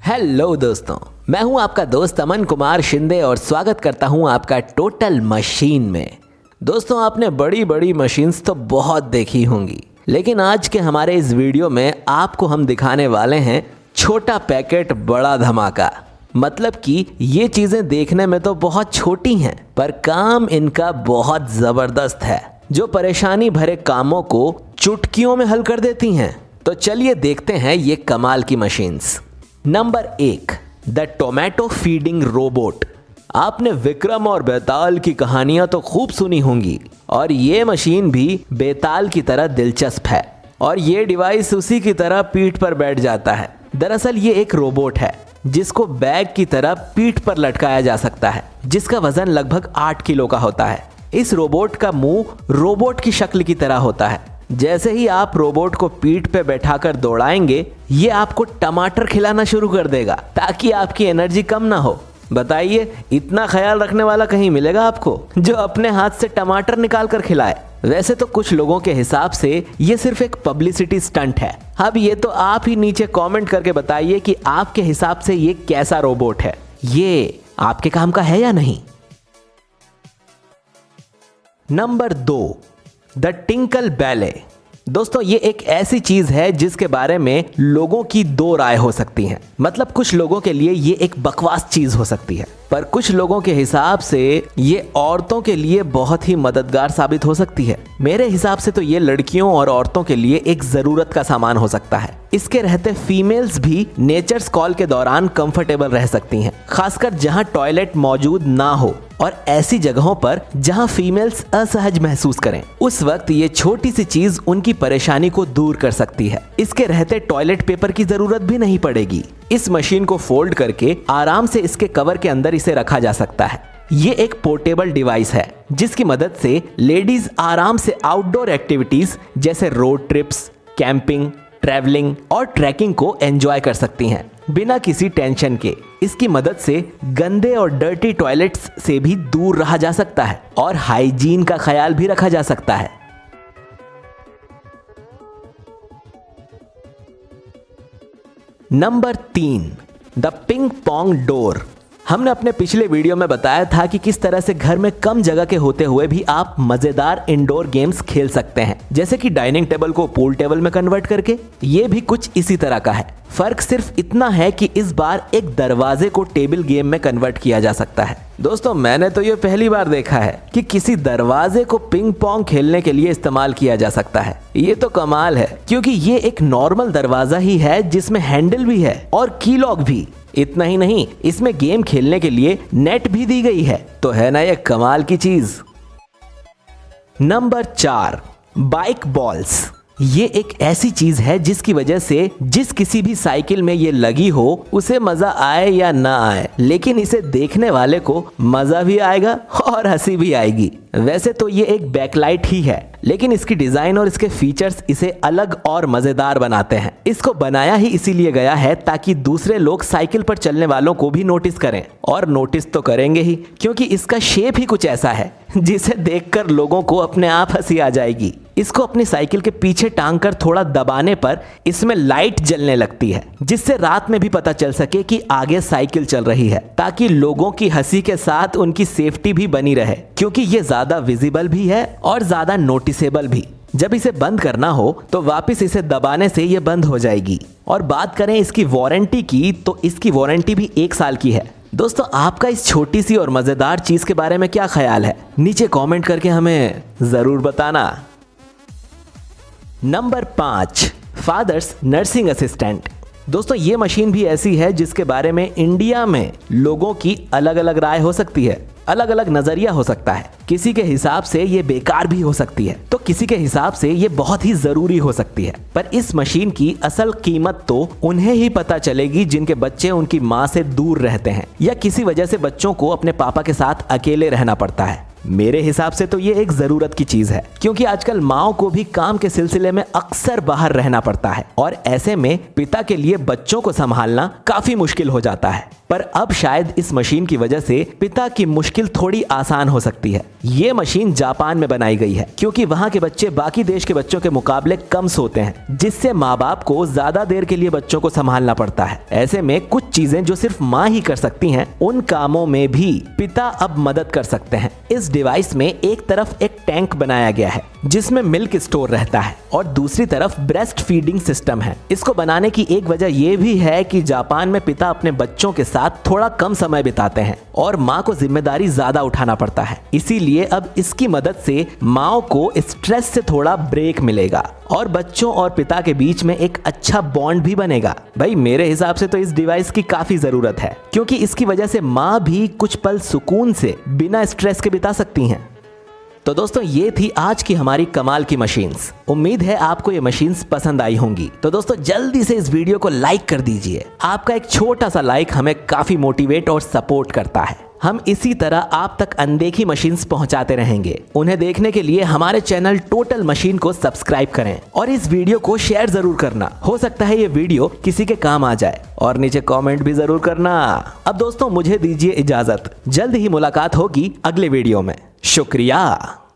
Hello दोस्तों, मैं हूं आपका दोस्त अमन कुमार शिंदे और स्वागत करता हूं आपका टोटल मशीन में। दोस्तों, आपने बड़ी बड़ी मशीन्स तो बहुत देखी होंगी, लेकिन आज के हमारे इस वीडियो में आपको हम दिखाने वाले हैं छोटा पैकेट बड़ा धमाका। मतलब कि ये चीज़ें देखने में तो बहुत छोटी हैं, पर काम इनका बहुत ज़बरदस्त है, जो परेशानी भरे कामों को चुटकियों में हल कर देती हैं। तो चलिए देखते हैं ये कमाल की machines. Number 1, the tomato feeding robot. आपने विक्रम और बेताल की कहानियां तो खूब सुनी होंगी, और ये मशीन भी बेताल की तरह दिलचस्प है। और ये डिवाइस उसी की तरह पीठ पर बैठ जाता है। दरअसल ये एक रोबोट है जिसको बैग की तरह पीठ पर लटकाया जा सकता है, जिसका वजन लगभग 8 किलो का होता है। इस रोबोट का मुंह रोबोट की शक्ल की तरह होता है। जैसे ही आप रोबोट को पीठ पे बैठाकर दौड़ाएंगे, ये आपको टमाटर खिलाना शुरू कर देगा ताकि आपकी एनर्जी कम ना हो। बताइए, इतना ख्याल रखने वाला कहीं मिलेगा आपको जो अपने हाथ से टमाटर निकाल कर खिलाए? वैसे तो कुछ लोगों के हिसाब से ये सिर्फ एक पब्लिसिटी स्टंट है। अब ये तो आप ही नीचे कमेंट करके बताइए कि आपके हिसाब से ये कैसा रोबोट है, ये आपके काम का है या नहीं। Number 2, the tinkle ballet. दोस्तों, ये एक ऐसी चीज है जिसके बारे में लोगों की दो राय हो सकती हैं। मतलब कुछ लोगों के लिए ये एक बकवास चीज हो सकती है, पर कुछ लोगों के हिसाब से ये औरतों के लिए बहुत ही मददगार साबित हो सकती है। मेरे हिसाब से तो ये लड़कियों और औरतों के लिए एक जरूरत का सामान हो सकता है। इसके रहते फीमेल्स भी नेचर्स कॉल के दौरान कंफर्टेबल रह सकती हैं, खासकर जहां टॉयलेट मौजूद ना हो और ऐसी जगहों पर जहां फीमेल्स असहज महसूस करें। उस वक्त ये छोटी सी चीज उनकी परेशानी को दूर कर सकती है। इसके रहते टॉयलेट पेपर की जरूरत भी नहीं पड़ेगी। इस मशीन को फोल्ड करके आराम से इसके कवर के अंदर इसे रखा जा सकता है। ये एक पोर्टेबल डिवाइस है जिसकी मदद से लेडीज आराम से आउटडोर एक्टिविटीज जैसे रोड ट्रिप्स, कैंपिंग, ट्रैवलिंग और ट्रैकिंग को एंजॉय कर सकती हैं बिना किसी टेंशन के। इसकी मदद से गंदे और डर्टी टॉयलेट्स से भी दूर रहा जा सकता है और हाइजीन का ख्याल भी रखा जा सकता है। Number 3, the ping pong door. हमने अपने पिछले वीडियो में बताया था कि किस तरह से घर में कम जगह के होते हुए भी आप मजेदार इंडोर गेम्स खेल सकते हैं, जैसे कि डाइनिंग टेबल को पूल टेबल में कन्वर्ट करके। ये भी कुछ इसी तरह का है। फर्क सिर्फ इतना है कि इस बार एक दरवाजे को टेबल गेम में कन्वर्ट किया जा सकता है। दोस्तों, मैंने तो ये पहली बार देखा है कि किसी दरवाजे को पिंग पोंग खेलने के लिए इस्तेमाल किया जा सकता है। ये तो कमाल है, क्योंकि ये एक नॉर्मल दरवाजा ही है जिसमें हैंडल भी है और की लॉक भी। इतना ही नहीं, इसमें गेम खेलने के लिए नेट भी दी गई है। तो है ना ये कमाल की चीज। Number 4, bike balls. ये एक ऐसी चीज है जिसकी वजह से जिस किसी भी साइकिल में ये लगी हो उसे मजा आए या ना आए, लेकिन इसे देखने वाले को मजा भी आएगा और हंसी भी आएगी। वैसे तो ये एक बैकलाइट ही है, लेकिन इसकी डिजाइन और इसके फीचर्स इसे अलग और मजेदार बनाते हैं। इसको बनाया ही इसीलिए गया है ताकि दूसरे लोग साइकिल पर चलने वालों को भी नोटिस करें, और नोटिस तो करेंगे ही, क्योंकि इसका शेप ही कुछ ऐसा है जिसे देखकर लोगों को अपने आप हंसी आ जाएगी। इसको अपनी साइकिल के पीछे टांग कर थोड़ा दबाने पर इसमें लाइट जलने लगती है, जिससे रात में भी पता चल सके कि आगे साइकिल चल रही है, ताकि लोगों की हंसी के साथ उनकी सेफ्टी भी बनी रहे, क्योंकि ये ज्यादा विजिबल भी है और ज्यादा नोटिसेबल भी। जब इसे बंद करना हो तो वापस इसे दबाने से ये बंद हो जाएगी। और बात करें इसकी वारंटी की, तो इसकी वारंटी भी 1 साल की है। दोस्तों, आपका इस छोटी सी और मजेदार चीज के बारे में क्या ख्याल है? नीचे कमेंट करके हमें जरूर बताना। Number 5, fathers nursing assistant. दोस्तों, ये मशीन भी ऐसी है जिसके बारे में इंडिया में लोगों की अलग अलग राय हो सकती है, अलग अलग नजरिया हो सकता है। किसी के हिसाब से ये बेकार भी हो सकती है, तो किसी के हिसाब से ये बहुत ही जरूरी हो सकती है। पर इस मशीन की असल कीमत तो उन्हें ही पता चलेगी जिनके बच्चे उनकी माँ से दूर रहते हैं, या किसी वजह से बच्चों को अपने पापा के साथ अकेले रहना पड़ता है। मेरे हिसाब से तो ये एक जरूरत की चीज है, क्योंकि आजकल माओ को भी काम के सिलसिले में अक्सर बाहर रहना पड़ता है, और ऐसे में पिता के लिए बच्चों को संभालना काफी मुश्किल हो जाता है। पर अब शायद इस मशीन की वजह से पिता की मुश्किल थोड़ी आसान हो सकती है। ये मशीन जापान में बनाई गई है क्योंकि वहाँ के बच्चे बाकी देश के बच्चों के मुकाबले कम सोते हैं, जिससे माँ बाप को ज्यादा देर के लिए बच्चों को संभालना पड़ता है। ऐसे में कुछ चीजें जो सिर्फ माँ ही कर सकती हैं, उन कामों में भी पिता अब मदद कर सकते हैं। इस डिवाइस में एक तरफ एक टैंक बनाया गया है जिसमें मिल्क स्टोर रहता है और दूसरी तरफ ब्रेस्ट फीडिंग सिस्टम है। इसको बनाने की एक वजह यह भी है कि जापान में पिता अपने बच्चों के साथ थोड़ा कम समय बिताते हैं और माँ को जिम्मेदारी ज्यादा उठाना पड़ता है। इसीलिए अब इसकी मदद से माँ को स्ट्रेस से थोड़ा ब्रेक मिलेगा और बच्चों और पिता के बीच में एक अच्छा बॉन्ड भी बनेगा। भाई मेरे हिसाब से तो इस डिवाइस की काफी जरूरत है क्योंकि इसकी वजह से माँ भी कुछ पल सुकून से बिना स्ट्रेस के बिता सकती हैं। तो दोस्तों ये थी आज की हमारी कमाल की मशीन्स। उम्मीद है आपको ये मशीन्स पसंद आई होंगी। तो दोस्तों जल्दी से इस वीडियो को लाइक कर दीजिए। आपका एक छोटा सा लाइक हमें काफी मोटिवेट और सपोर्ट करता है। हम इसी तरह आप तक अनदेखी मशीन्स पहुंचाते रहेंगे। उन्हें देखने के लिए हमारे चैनल टोटल मशीन को सब्सक्राइब करें और इस वीडियो को शेयर जरूर करना। हो सकता है ये वीडियो किसी के काम आ जाए और नीचे कमेंट भी जरूर करना। अब दोस्तों मुझे दीजिए इजाजत। जल्द ही मुलाकात होगी अगले वीडियो में। शुक्रिया।